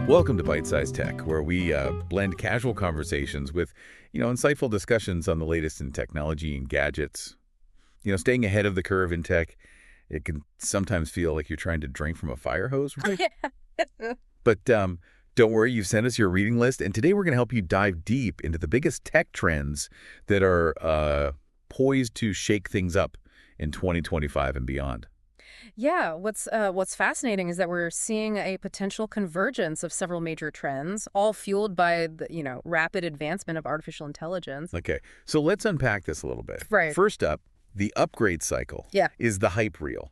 Welcome to Byte-Sized Tech, where we blend casual conversations with, insightful discussions on the latest in technology and gadgets. Staying ahead of the curve in tech, it can sometimes feel like you're trying to drink from a fire hose, right? But don't worry, you've sent us your reading list, and today we're going to help you dive deep into the biggest tech trends that are poised to shake things up in 2025 and beyond. Yeah, what's fascinating is that we're seeing a potential convergence of several major trends, all fueled by the, rapid advancement of artificial intelligence. Okay, so let's unpack this a little bit. Right. First up, the upgrade cycle is the hype reel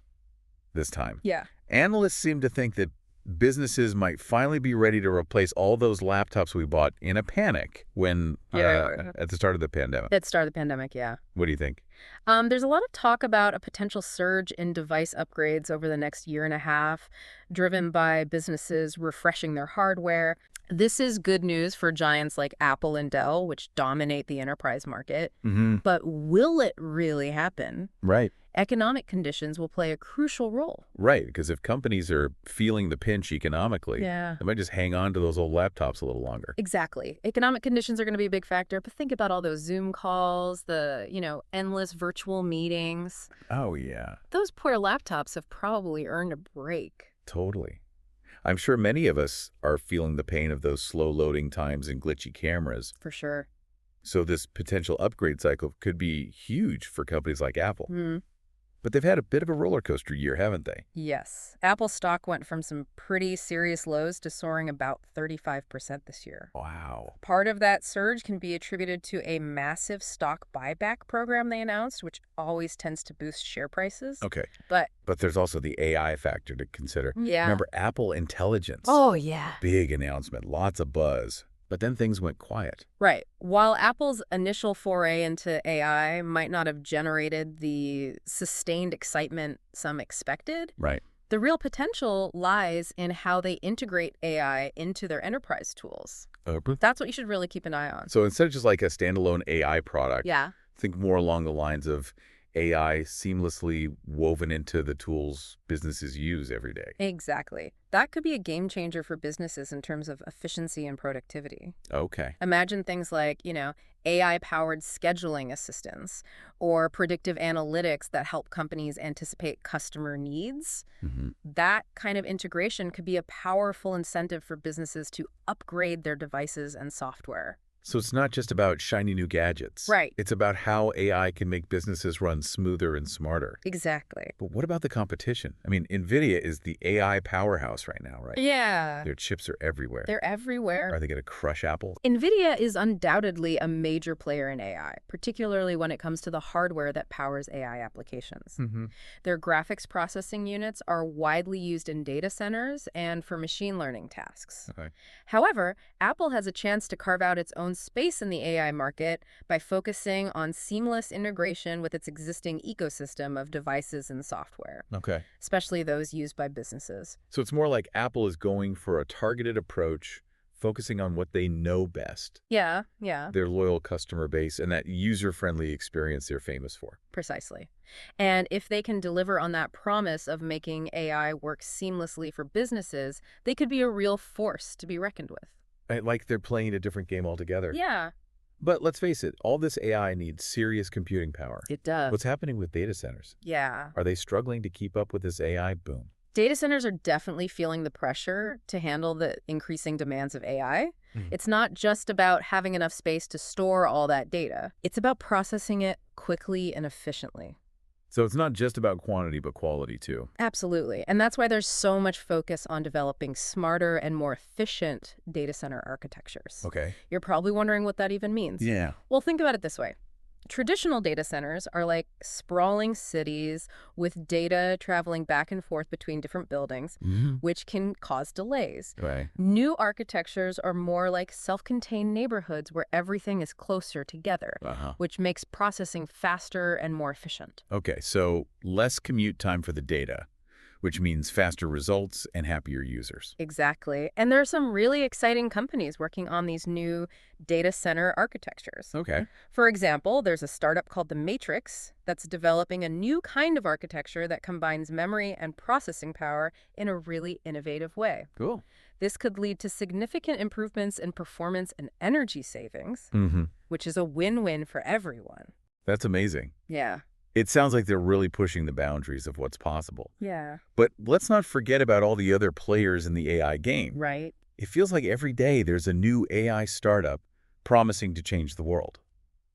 this time. Yeah. Analysts seem to think that businesses might finally be ready to replace all those laptops we bought in a panic when at the start of the pandemic. At the start of the pandemic, yeah. What do you think? There's a lot of talk about a potential surge in device upgrades over the next year and a half, driven by businesses refreshing their hardware. This is good news for giants like Apple and Dell, which dominate the enterprise market. Mm-hmm. But will it really happen? Right. Economic conditions will play a crucial role. Right, because if companies are feeling the pinch economically, they might just hang on to those old laptops a little longer. Exactly. Economic conditions are going to be a big factor, but think about all those Zoom calls, the, endless virtual meetings. Oh, yeah. Those poor laptops have probably earned a break. Totally. I'm sure many of us are feeling the pain of those slow loading times and glitchy cameras. For sure. So this potential upgrade cycle could be huge for companies like Apple. Mm-hmm. But they've had a bit of a roller coaster year, haven't they? Yes. Apple stock went from some pretty serious lows to soaring about 35% this year. Wow. Part of that surge can be attributed to a massive stock buyback program they announced, which always tends to boost share prices. Okay. But there's also the AI factor to consider. Yeah. Remember Apple Intelligence? Oh, yeah. Big announcement, lots of buzz. But then things went quiet. Right. While Apple's initial foray into AI might not have generated the sustained excitement some expected, Right. the real potential lies in how they integrate AI into their enterprise tools. That's what you should really keep an eye on. So instead of just like a standalone AI product, Yeah. think more along the lines of AI seamlessly woven into the tools businesses use every day. Exactly. That could be a game changer for businesses in terms of efficiency and productivity. Okay. Imagine things like, AI-powered scheduling assistance or predictive analytics that help companies anticipate customer needs. Mm-hmm. That kind of integration could be a powerful incentive for businesses to upgrade their devices and software. So it's not just about shiny new gadgets. Right. It's about how AI can make businesses run smoother and smarter. Exactly. But what about the competition? I mean, NVIDIA is the AI powerhouse right now, right? Yeah. Their chips are everywhere. They're everywhere. Are they going to crush Apple? NVIDIA is undoubtedly a major player in AI, particularly when it comes to the hardware that powers AI applications. Mm-hmm. Their graphics processing units are widely used in data centers and for machine learning tasks. Okay. However, Apple has a chance to carve out its own space in the AI market by focusing on seamless integration with its existing ecosystem of devices and software, Okay. especially those used by businesses. So it's more like Apple is going for a targeted approach, focusing on what they know best, Yeah, their loyal customer base, and that user-friendly experience they're famous for. precisely. And if they can deliver on that promise of making AI work seamlessly for businesses, they could be a real force to be reckoned with. Like they're playing a different game altogether. Yeah, But let's face it, all this AI needs serious computing power. it does. What's happening with data centers? Yeah. Are they struggling to keep up with this AI boom? Data centers are definitely feeling the pressure to handle the increasing demands of AI. Mhm. It's not just about having enough space to store all that data. It's about processing it quickly and efficiently. So it's not just about quantity, but quality too. Absolutely. And that's why there's so much focus on developing smarter and more efficient data center architectures. Okay. You're probably wondering what that even means. Yeah. Well, think about it this way. Traditional data centers are like sprawling cities with data traveling back and forth between different buildings, Mm-hmm. which can cause delays. Right. New architectures are more like self-contained neighborhoods where everything is closer together, Uh-huh. which makes processing faster and more efficient. Okay, so less commute time for the data, which means faster results and happier users. Exactly. And there are some really exciting companies working on these new data center architectures. Okay. For example, there's a startup called The Matrix that's developing a new kind of architecture that combines memory and processing power in a really innovative way. Cool. This could lead to significant improvements in performance and energy savings, which is a win-win for everyone. That's amazing. Yeah. It sounds like they're really pushing the boundaries of what's possible. Yeah. But let's not forget about all the other players in the AI game. Right. It feels like every day there's a new AI startup promising to change the world.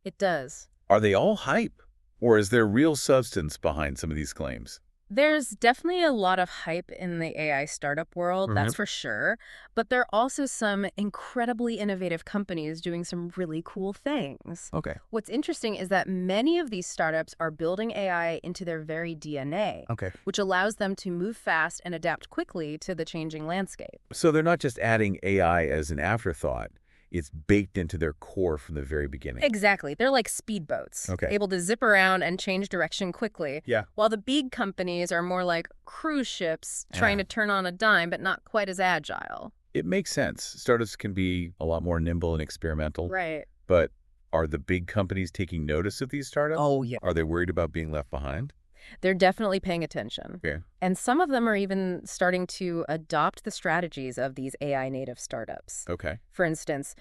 It does. Are they all hype? Or is there real substance behind some of these claims? There's definitely a lot of hype in the AI startup world, that's for sure. But there are also some incredibly innovative companies doing some really cool things. Okay. What's interesting is that many of these startups are building AI into their very DNA, Okay. which allows them to move fast and adapt quickly to the changing landscape. So they're not just adding AI as an afterthought. It's baked into their core from the very beginning. Exactly. They're like speedboats, Okay. able to zip around and change direction quickly. Yeah. While the big companies are more like cruise ships, trying to turn on a dime, but not quite as agile. It makes sense. Startups can be a lot more nimble and experimental. Right. But are the big companies taking notice of these startups? Oh, yeah. Are they worried about being left behind? They're definitely paying attention. Yeah. And some of them are even starting to adopt the strategies of these AI native startups. Okay. For instance,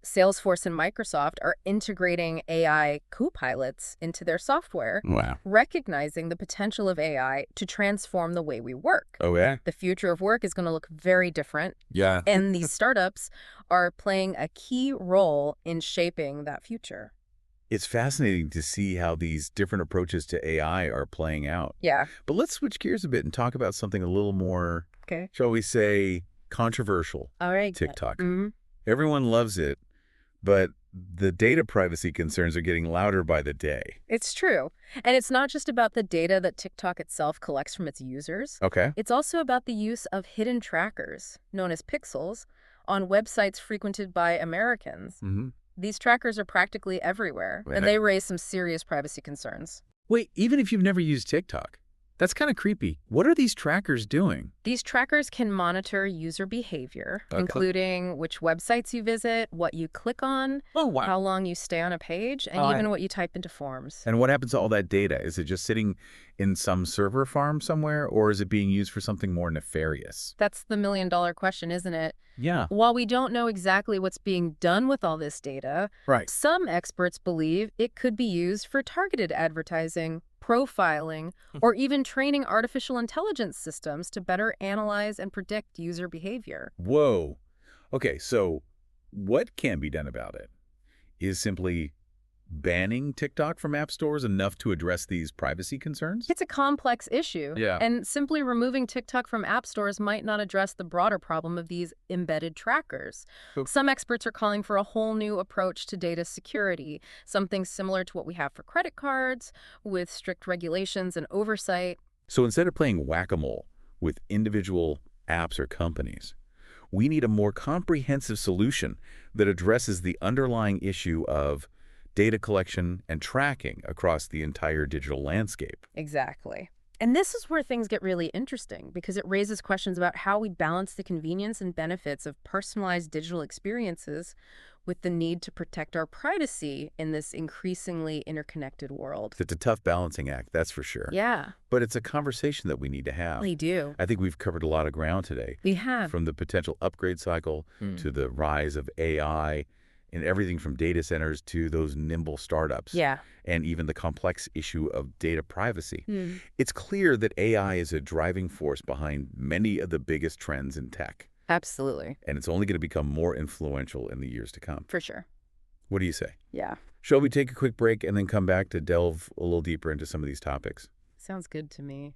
Salesforce and Microsoft are integrating AI co-pilots into their software, Wow. recognizing the potential of AI to transform the way we work. Oh, yeah? The future of work is going to look very different, Yeah. and these startups are playing a key role in shaping that future. It's fascinating to see how these different approaches to AI are playing out. Yeah. But let's switch gears a bit and talk about something a little more, Okay. shall we say, controversial. All right. TikTok. Mm-hmm. Everyone loves it, but the data privacy concerns are getting louder by the day. It's true. And it's not just about the data that TikTok itself collects from its users. Okay. It's also about the use of hidden trackers, known as pixels, on websites frequented by Americans. Mm-hmm. These trackers are practically everywhere, and they raise some serious privacy concerns. Wait, even if you've never used TikTok, that's kind of creepy. What are these trackers doing? These trackers can monitor user behavior, including which websites you visit, what you click on, Oh, wow. how long you stay on a page, and even what you type into forms. And what happens to all that data? Is it just sitting in some server farm somewhere, or is it being used for something more nefarious? That's the million-dollar question, isn't it? Yeah. While we don't know exactly what's being done with all this data, Right. some experts believe it could be used for targeted advertising, profiling, or even training artificial intelligence systems to better analyze and predict user behavior. Whoa. Okay, so what can be done about it? Is simply banning TikTok from app stores enough to address these privacy concerns? It's a complex issue, Yeah. and simply removing TikTok from app stores might not address the broader problem of these embedded trackers. Okay. Some experts are calling for a whole new approach to data security, something similar to what we have for credit cards, with strict regulations and oversight. So instead of playing whack-a-mole with individual apps or companies, we need a more comprehensive solution that addresses the underlying issue of data collection and tracking across the entire digital landscape. Exactly. And this is where things get really interesting, because it raises questions about how we balance the convenience and benefits of personalized digital experiences with the need to protect our privacy in this increasingly interconnected world. It's a tough balancing act, that's for sure. Yeah, But it's a conversation that we need to have. they do. I think we've covered a lot of ground today, We have. from the potential upgrade cycle to the rise of AI and everything from data centers to those nimble startups. Yeah. And even the complex issue of data privacy. Mm. It's clear that AI is a driving force behind many of the biggest trends in tech, Absolutely. and it's only going to become more influential in the years to come. For sure. What do you say? Yeah. Shall we take a quick break and then come back to delve a little deeper into some of these topics? Sounds good to me.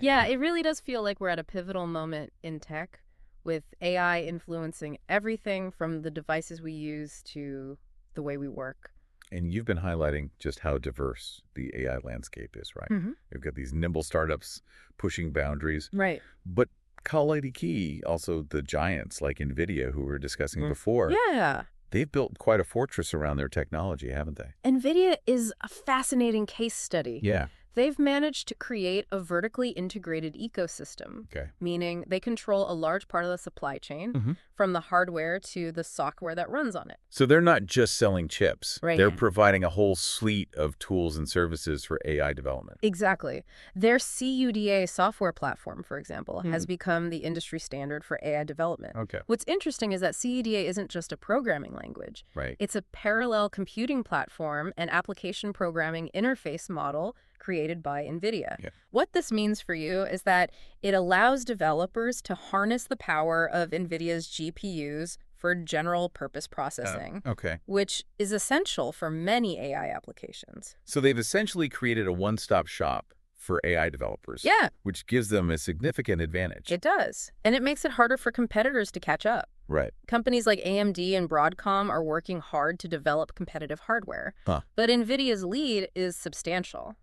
Yeah, it really does feel like we're at a pivotal moment in tech, with AI influencing everything from the devices we use to the way we work. And you've been highlighting just how diverse the AI landscape is, right? Mm-hmm. We've got these nimble startups pushing boundaries, Right. but Khalidi Key, also the giants like NVIDIA, who we were discussing before, Yeah. they've built quite a fortress around their technology, haven't they? NVIDIA is a fascinating case study. Yeah. They've managed to create a vertically integrated ecosystem, Okay. meaning they control a large part of the supply chain, Hmm. from the hardware to the software that runs on it. So they're not just selling chips. Right. They're providing a whole suite of tools and services for AI development. Exactly. Their CUDA software platform, for example, has become the industry standard for AI development. Okay. What's interesting is that CUDA isn't just a programming language. Right. It's a parallel computing platform and application programming interface model created by NVIDIA. Yeah. What this means for you is that it allows developers to harness the power of NVIDIA's GPUs for general purpose processing, Okay. which is essential for many AI applications. So they've essentially created a one-stop shop for AI developers. Yeah, Which gives them a significant advantage. it does. And it makes it harder for competitors to catch up. Right. Companies like AMD and Broadcom are working hard to develop competitive hardware. Huh. But NVIDIA's lead is substantial.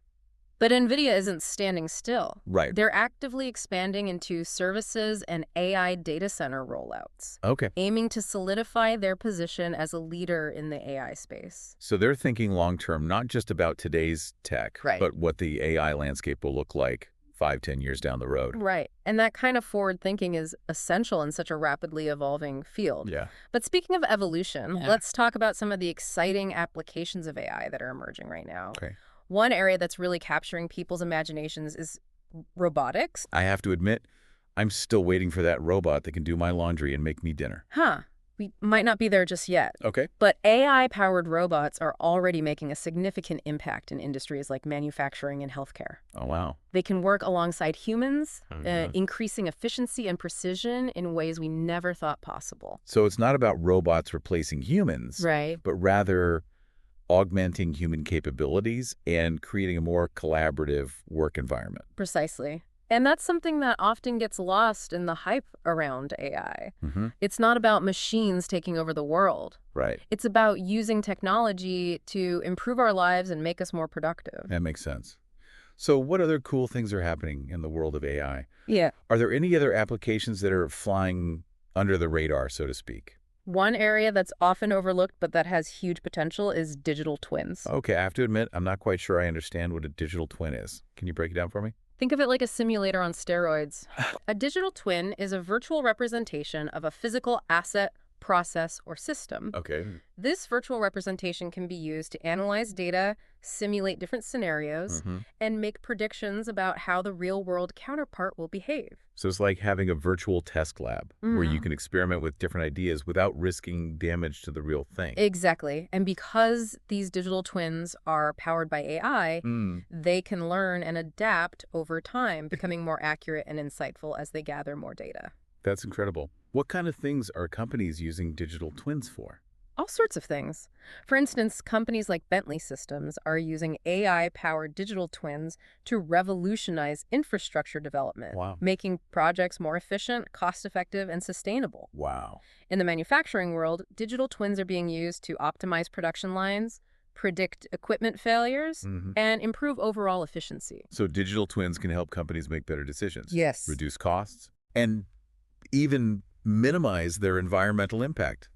But NVIDIA isn't standing still. Right. They're actively expanding into services and AI data center rollouts, Okay. aiming to solidify their position as a leader in the AI space. So they're thinking long-term, not just about today's tech, Right. but what the AI landscape will look like 5, 10 years down the road. Right. And that kind of forward thinking is essential in such a rapidly evolving field. Yeah. But speaking of evolution, let's talk about some of the exciting applications of AI that are emerging right now. Okay. One area that's really capturing people's imaginations is robotics. I have to admit, I'm still waiting for that robot that can do my laundry and make me dinner. We might not be there just yet. Okay. But AI-powered robots are already making a significant impact in industries like manufacturing and healthcare. Oh, wow. They can work alongside humans, increasing efficiency and precision in ways we never thought possible. So it's not about robots replacing humans, Right. but rather augmenting human capabilities and creating a more collaborative work environment. Precisely. And that's something that often gets lost in the hype around AI. Mm-hmm. It's not about machines taking over the world. Right. It's about using technology to improve our lives and make us more productive. That makes sense. So what other cool things are happening in the world of AI? Yeah. Are there any other applications that are flying under the radar, so to speak? One area that's often overlooked but that has huge potential is digital twins. Okay, I have to admit, I'm not quite sure I understand what a digital twin is. Can you break it down for me? Think of it like a simulator on steroids. A digital twin is a virtual representation of a physical asset, process, or system. Okay. This virtual representation can be used to analyze data, simulate different scenarios, and make predictions about how the real-world counterpart will behave. So it's like having a virtual test lab where you can experiment with different ideas without risking damage to the real thing. Exactly. And because these digital twins are powered by AI, they can learn and adapt over time, becoming more accurate and insightful as they gather more data. That's incredible. What kind of things are companies using digital twins for? All sorts of things. For instance, companies like Bentley Systems are using AI-powered digital twins to revolutionize infrastructure development, Wow. making projects more efficient, cost-effective, and sustainable. Wow. In the manufacturing world, digital twins are being used to optimize production lines, predict equipment failures, and improve overall efficiency. So digital twins can help companies make better decisions. Yes. Reduce costs, and even minimize their environmental impact.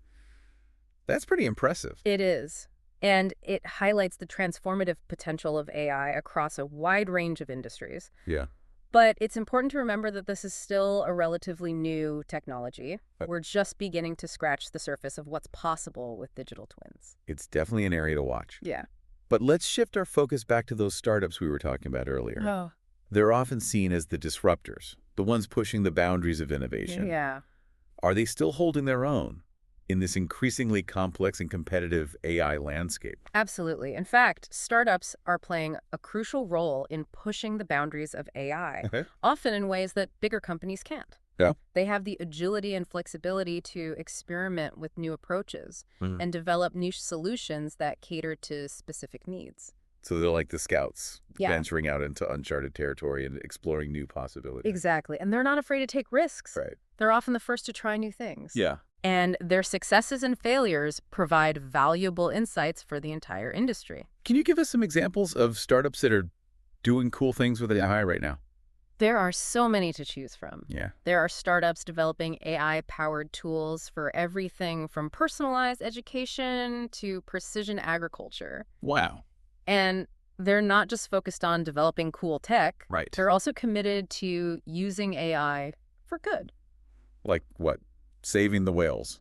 That's pretty impressive. It is. And it highlights the transformative potential of AI across a wide range of industries. Yeah. But it's important to remember that this is still a relatively new technology. We're just beginning to scratch the surface of what's possible with digital twins. It's definitely an area to watch. Yeah. But let's shift our focus back to those startups we were talking about earlier. Oh. They're often seen as the disruptors, the ones pushing the boundaries of innovation. Yeah. Are they still holding their own in this increasingly complex and competitive AI landscape? Absolutely. In fact, startups are playing a crucial role in pushing the boundaries of AI, often in ways that bigger companies can't. Yeah. They have the agility and flexibility to experiment with new approaches and develop niche solutions that cater to specific needs. So they're like the scouts, Yeah. venturing out into uncharted territory and exploring new possibilities. Exactly. And they're not afraid to take risks. Right. They're often the first to try new things. Yeah. And their successes and failures provide valuable insights for the entire industry. Can you give us some examples of startups that are doing cool things with AI right now? There are so many to choose from. Yeah. There are startups developing AI-powered tools for everything from personalized education to precision agriculture. Wow. And They're not just focused on developing cool tech. Right. They're also committed to using AI for good. Like what? Saving the whales,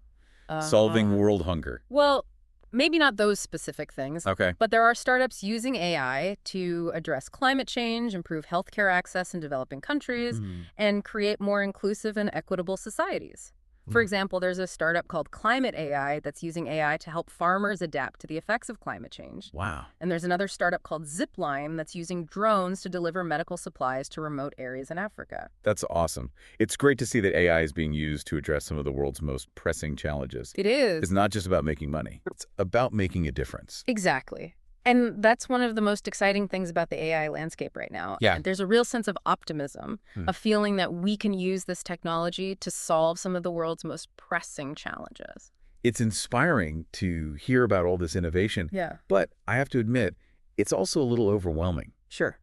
solving world hunger. Well, maybe not those specific things. Okay. But there are startups using AI to address climate change, improve healthcare access in developing countries, and create more inclusive and equitable societies. For example, there's a startup called Climate AI that's using AI to help farmers adapt to the effects of climate change. Wow. And there's another startup called Zipline that's using drones to deliver medical supplies to remote areas in Africa. That's awesome. It's great to see that AI is being used to address some of the world's most pressing challenges. It is. It's not just about making money. It's about making a difference. Exactly. And that's one of the most exciting things about the AI landscape right now. Yeah. There's a real sense of optimism, a feeling that we can use this technology to solve some of the world's most pressing challenges. It's inspiring to hear about all this innovation, Yeah. but I have to admit, it's also a little overwhelming. Sure.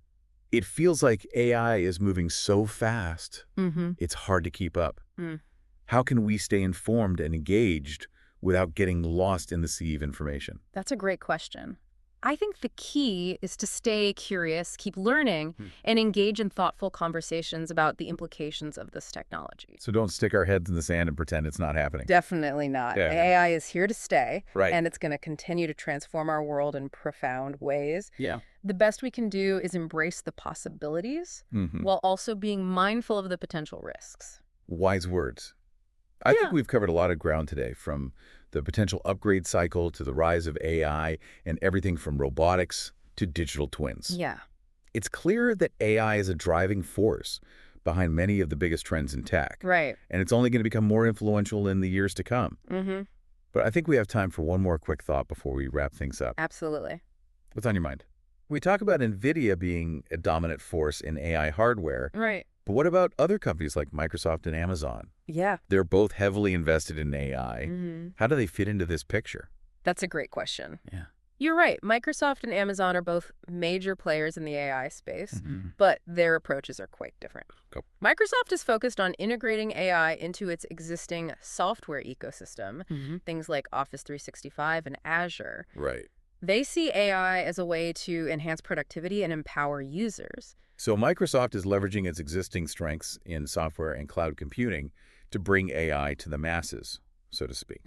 It feels like AI is moving so fast, Mm-hmm. it's hard to keep up. How can we stay informed and engaged without getting lost in the sea of information? That's a great question. I think the key is to stay curious, keep learning, and engage in thoughtful conversations about the implications of this technology. So don't stick our heads in the sand and pretend it's not happening. Definitely not. Yeah. AI is here to stay, Right. and it's going to continue to transform our world in profound ways. Yeah. The best we can do is embrace the possibilities while also being mindful of the potential risks. Wise words. I think we've covered a lot of ground today, from the potential upgrade cycle to the rise of AI and everything from robotics to digital twins. Yeah. It's clear that AI is a driving force behind many of the biggest trends in tech. Right. And it's only going to become more influential in the years to come. But I think we have time for one more quick thought before we wrap things up. Absolutely. What's on your mind? We talk about NVIDIA being a dominant force in AI hardware, Right. but what about other companies like Microsoft and Amazon? Yeah. They're both heavily invested in AI. How do they fit into this picture? That's a great question. Yeah. You're right. Microsoft and Amazon are both major players in the AI space, but their approaches are quite different. Go. Microsoft is focused on integrating AI into its existing software ecosystem, things like Office 365 and Azure. Right. They see AI as a way to enhance productivity and empower users. So Microsoft is leveraging its existing strengths in software and cloud computing to bring AI to the masses, so to speak.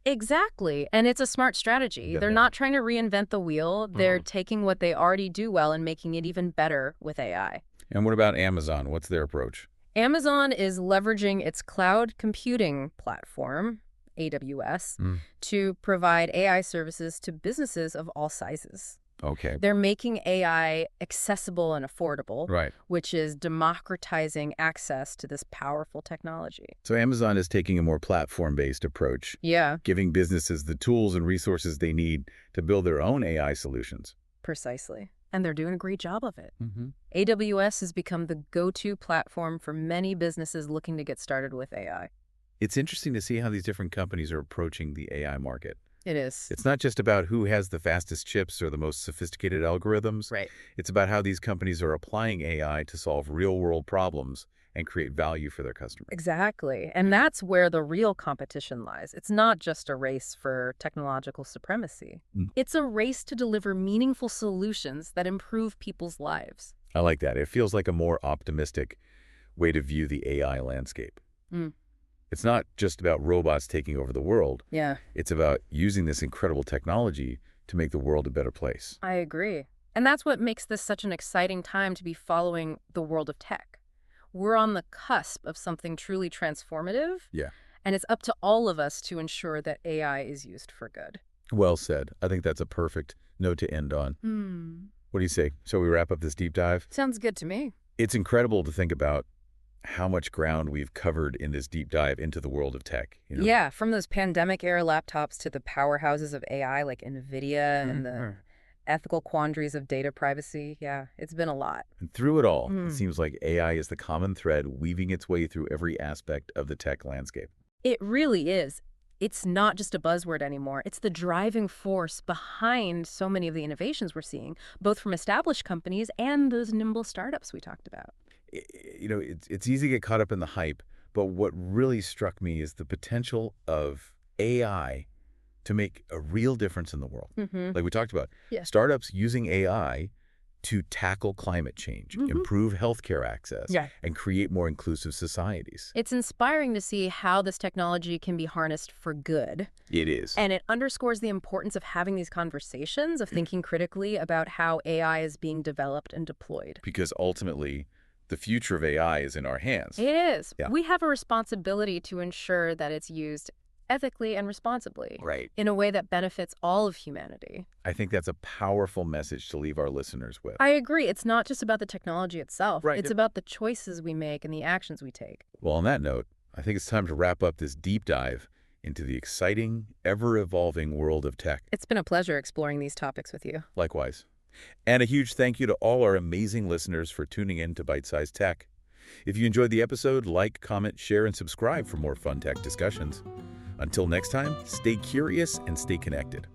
Exactly. And it's a smart strategy. Yeah, They're yeah. not trying to reinvent the wheel. They're taking what they already do well and making it even better with AI. And what about Amazon? What's their approach? Amazon is leveraging its cloud computing platform, AWS, to provide AI services to businesses of all sizes. Okay. They're making AI accessible and affordable, Right. which is democratizing access to this powerful technology. So Amazon is taking a more platform-based approach, Yeah, giving businesses the tools and resources they need to build their own AI solutions. precisely. And they're doing a great job of it. AWS has become the go-to platform for many businesses looking to get started with AI. It's interesting to see how these different companies are approaching the AI market. It is. It's not just about who has the fastest chips or the most sophisticated algorithms. Right. It's about how these companies are applying AI to solve real-world problems and create value for their customers. Exactly. And that's where the real competition lies. It's not just a race for technological supremacy. It's a race to deliver meaningful solutions that improve people's lives. I like that. It feels like a more optimistic way to view the AI landscape. It's not just about robots taking over the world. Yeah, It's about using this incredible technology to make the world a better place. I agree. And that's what makes this such an exciting time to be following the world of tech. We're on the cusp of something truly transformative. Yeah. And it's up to all of us to ensure that AI is used for good. Well said. I think that's a perfect note to end on. What do you say? Shall we wrap up this deep dive? Sounds good to me. It's incredible to think about how much ground we've covered in this deep dive into the world of tech. You know? Yeah, from those pandemic-era laptops to the powerhouses of AI like NVIDIA and the ethical quandaries of data privacy. Yeah, it's been a lot. And through it all, it seems like AI is the common thread weaving its way through every aspect of the tech landscape. It really is. It's not just a buzzword anymore. It's the driving force behind so many of the innovations we're seeing, both from established companies and those nimble startups we talked about. You know, it's easy to get caught up in the hype, but what really struck me is the potential of AI to make a real difference in the world. Like we talked about, Yeah. startups using AI to tackle climate change, Mhm. improve healthcare access, Yeah. and create more inclusive societies. It's inspiring to see how this technology can be harnessed for good. It is. And it underscores the importance of having these conversations, of thinking critically about how AI is being developed and deployed. Because ultimately, the future of AI is in our hands. It is. Yeah. We have a responsibility to ensure that it's used ethically and responsibly Right. in a way that benefits all of humanity. I think that's a powerful message to leave our listeners with. I agree. It's not just about the technology itself. Right. It's about the choices we make and the actions we take. Well, on that note, I think it's time to wrap up this deep dive into the exciting, ever-evolving world of tech. It's been a pleasure exploring these topics with you. Likewise. And a huge thank you to all our amazing listeners for tuning in to Byte-Sized Tech. If you enjoyed the episode, like, comment, share, and subscribe for more fun tech discussions. Until next time, stay curious and stay connected.